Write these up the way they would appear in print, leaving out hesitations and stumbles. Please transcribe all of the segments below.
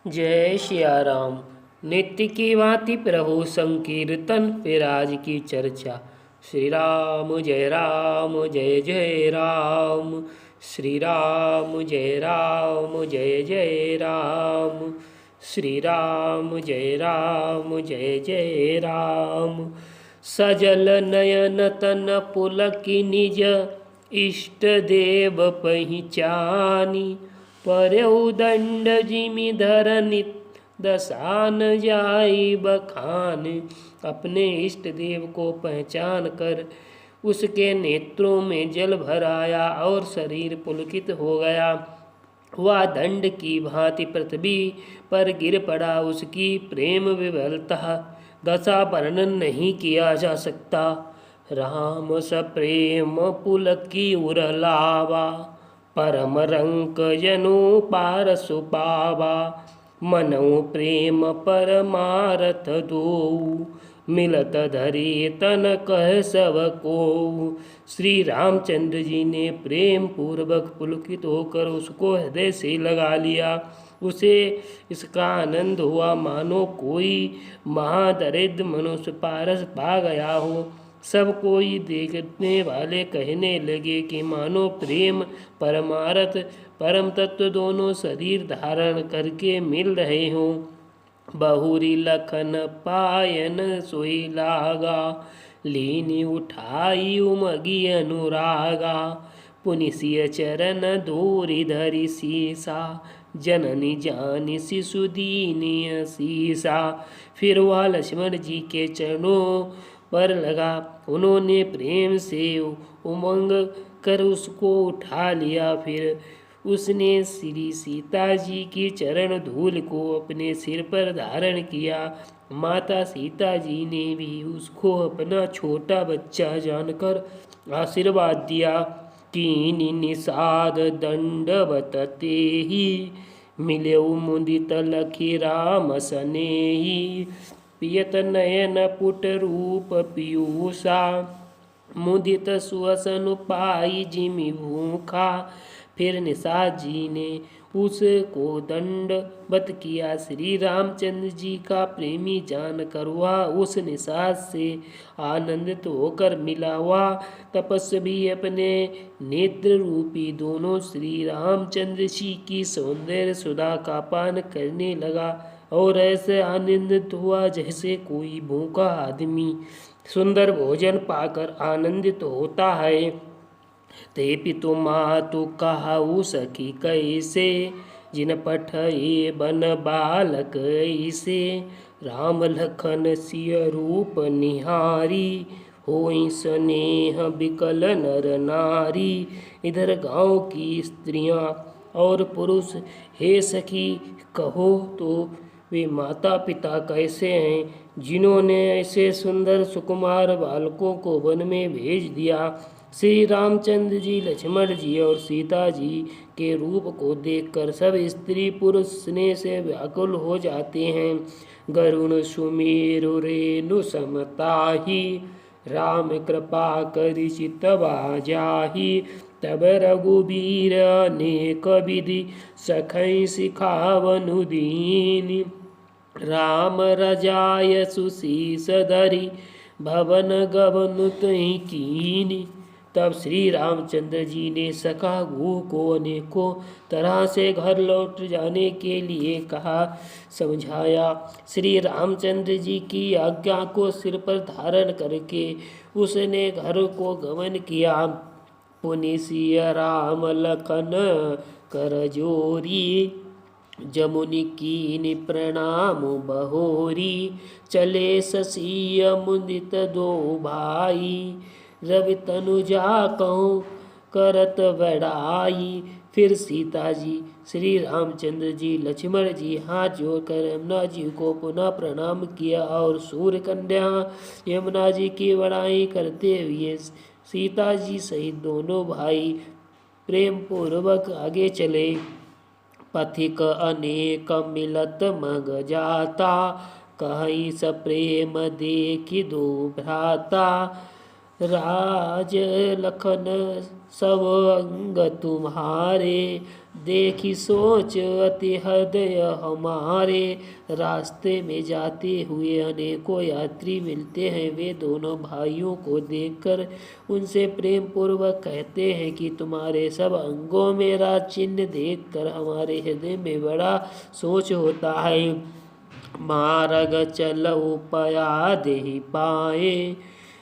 जय सिया राम। नित्य की भांति प्रभु संकीर्तन फिर आज की चर्चा। श्री राम जय जय राम। श्री राम जय जय राम। श्री राम जय जय राम। सजल नयन तन पुलकि निज इष्ट देव पहिचानी। परऊ दंड जिमि धरनि दसान जाई बखान। अपने इष्ट देव को पहचान कर उसके नेत्रों में जल भर आया और शरीर पुलकित हो गया। वह दंड की भांति पृथ्वी पर गिर पड़ा। उसकी प्रेम विवलता दशा वर्णन नहीं किया जा सकता। राम स प्रेम पुलकी उरलावा। परम रंक जनु पार सुपावा। मनऊ प्रेम परमारथ दो। मिलत धरे तन कह सब को। श्री रामचंद्र जी ने प्रेम पूर्वक पुलकित होकर उसको हृदय से लगा लिया। उसे इसका आनंद हुआ मानो कोई महादरिद्र मनुष्य पारस पा गया हो। सब कोई देखने वाले कहने लगे कि मानो प्रेम परमार्थ परम तत्व दोनों शरीर धारण करके मिल रहे हों। बहुरी लखन पायन सोई लागा। लीनी उठाई उमगी अनुरागा। पुनिसिय चरण दूरी धरि सीसा। जननी जानी शिशु दीनी सीसा। फिर वह लक्ष्मण जी के चरणों पर लगा। उन्होंने प्रेम से उमंग कर उसको उठा लिया। फिर उसने श्री सीता जी की चरण धूल को अपने सिर पर धारण किया। माता सीता जी ने भी उसको अपना छोटा बच्चा जानकर आशीर्वाद दिया। कीनि निषाद दंडवत तेहि। मिलेउ मुदित लखी राम सनेहि। पियत नयन पुट रूप पीयूषा। मुदित सुअसन पाई जिमि भूखा। फिर निषाद जी ने उसको दंडवत किया। श्री रामचंद्र जी का प्रेमी जानकर वह उस निषाद से आनंदित होकर मिला। वह तपस्वी अपने नेत्र रूपी दोनों श्री रामचंद्र जी की सौंदर्य सुधा का पान करने लगा और ऐसे आनंदित हुआ जैसे कोई भूखा आदमी सुंदर भोजन पाकर आनंदित होता है। ते पितु मातु कहाऊ सखी कैसे। जिन पठए बन बालक ऐसे। राम लखन सिय रूप निहारी। होई स्नेह बिकल नर नारी। इधर गांव की स्त्रियां और पुरुष हे सखी कहो तो वे माता पिता कैसे हैं जिन्होंने ऐसे सुंदर सुकुमार बालकों को वन में भेज दिया। श्री रामचंद्र जी लक्ष्मण जी और सीता जी के रूप को देखकर सब स्त्री पुरुष स्नेह से व्याकुल हो जाते हैं। गरुण सुमेरु रेणु समताही। राम कृपा करि चितवा जाहि। तब रघुबीर अनेक विधि सखै सिखावनु दीन। राम रजाय सुशीस धरि। भवन गवन तुहि कीन। तब श्री रामचंद्र जी ने सखा गुह को अनेकों तरह से घर लौट जाने के लिए कहा समझाया। श्री रामचंद्र जी की आज्ञा को सिर पर धारण करके उसने घर को गमन किया। पुनि सिय राम लखन कर जोरी। जमुनि कीनि प्रणाम बहोरी। चले ससिय मुदित दो भाई। रवि तनुजा कहूँ करत बड़ाई। फिर सीता जी श्री रामचंद्र जी लक्ष्मण जी हाथ जोड़कर यमुना जी को पुनः प्रणाम किया और सूर्य कन्या यमुना जी की बड़ाई करते हुए सीता जी सहित दोनों भाई प्रेम पूर्वक आगे चले। पथिक अनेक मिलत मग जाता। कहीं सप्रेम देखि दो भ्राता। राज लखन सब अंग तुम्हारे। देखी सोच अति हृदय हमारे। रास्ते में जाते हुए अनेकों यात्री मिलते हैं। वे दोनों भाइयों को देखकर उनसे प्रेम पूर्वक कहते हैं कि तुम्हारे सब अंगों में राज चिन्ह देखकर हमारे हृदय में बड़ा सोच होता है। मार्ग चलऊ पया देहि पाए,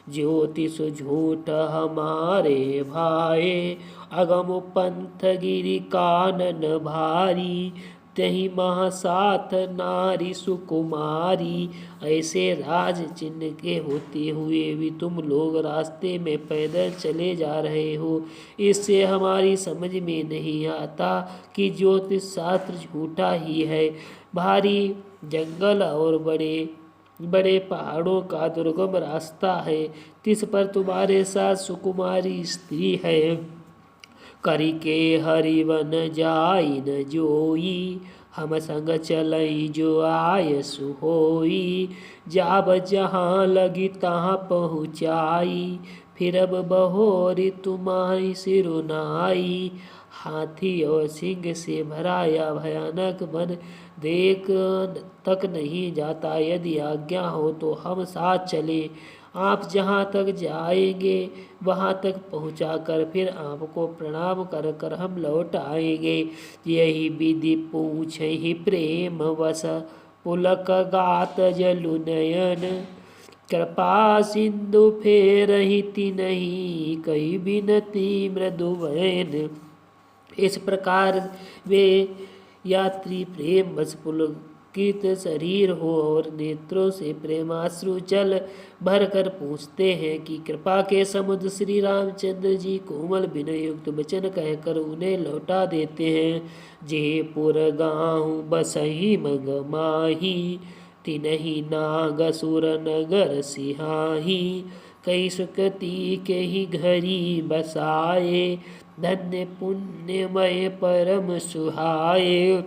ज्योतिष झूठ हमारे भाए। अगम पंथ गिरि कानन भारी, तही महासाथ नारी सुकुमारी। ऐसे राज चिन्ह के होते हुए भी तुम लोग रास्ते में पैदल चले जा रहे हो। इससे हमारी समझ में नहीं आता कि ज्योतिष शास्त्र झूठा ही है। भारी जंगल और बड़े बड़े पहाड़ों का दुर्गम रास्ता है, तिस पर तुम्हारे साथ सुकुमारी स्त्री है। करी के हरिवन जाई न जोई, हम संग चलई जो आय सुहोई। जाब जहाँ लगी तहाँ पहुँचाई, फिर अब बहोरी तुम्हारी सिरुनाई। हाथी और सिंह से भरा या भयानक वन देख तक नहीं जाता। यदि आज्ञा हो तो हम साथ चले। आप जहाँ तक जाएंगे वहाँ तक पहुँचाकर फिर आपको प्रणाम कर कर हम लौट आएंगे। यही विधि पूछे ही प्रेम वस, पुलक गात जलु नयन। कृपा सिंधु फेर ही नहीं, कही बिनती मृदु वैन। इस प्रकार वे यात्री प्रेम बस पुलकित शरीर हो और नेत्रों से प्रेमाश्रु जल भर कर पूछते हैं कि कृपा के समुद्र श्री रामचंद्र जी कोमल विनय युक्त वचन कहकर उन्हें लौटा देते हैं। जे पुर गाँव बसही मग माही, तिनहि नाग सुर नगर सिहाही। कई सुकृति के ही घरी बसाए, धन्य पुण्यमय परम सुहाए।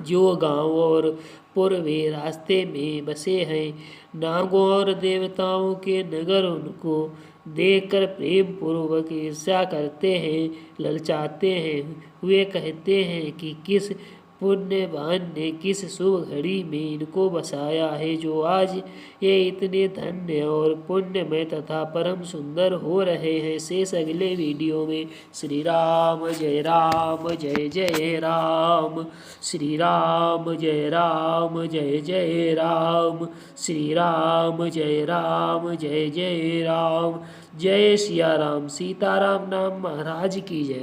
जो गांव और पूर्वे रास्ते में बसे हैं, नागों और देवताओं के नगर उनको देखकर प्रेम पूर्वक ईर्ष्या करते हैं, ललचाते हैं। वे कहते हैं कि किस पुण्यवान ने किस शुभ घड़ी में इनको बसाया है, जो आज ये इतने धन्य और पुण्यमय तथा परम सुंदर हो रहे हैं। शेष अगले वीडियो में। श्री राम जय जय राम, श्री राम जय जय राम, श्री राम जय जय राम। जय सिया राम, सीताराम नाम महाराज की जय।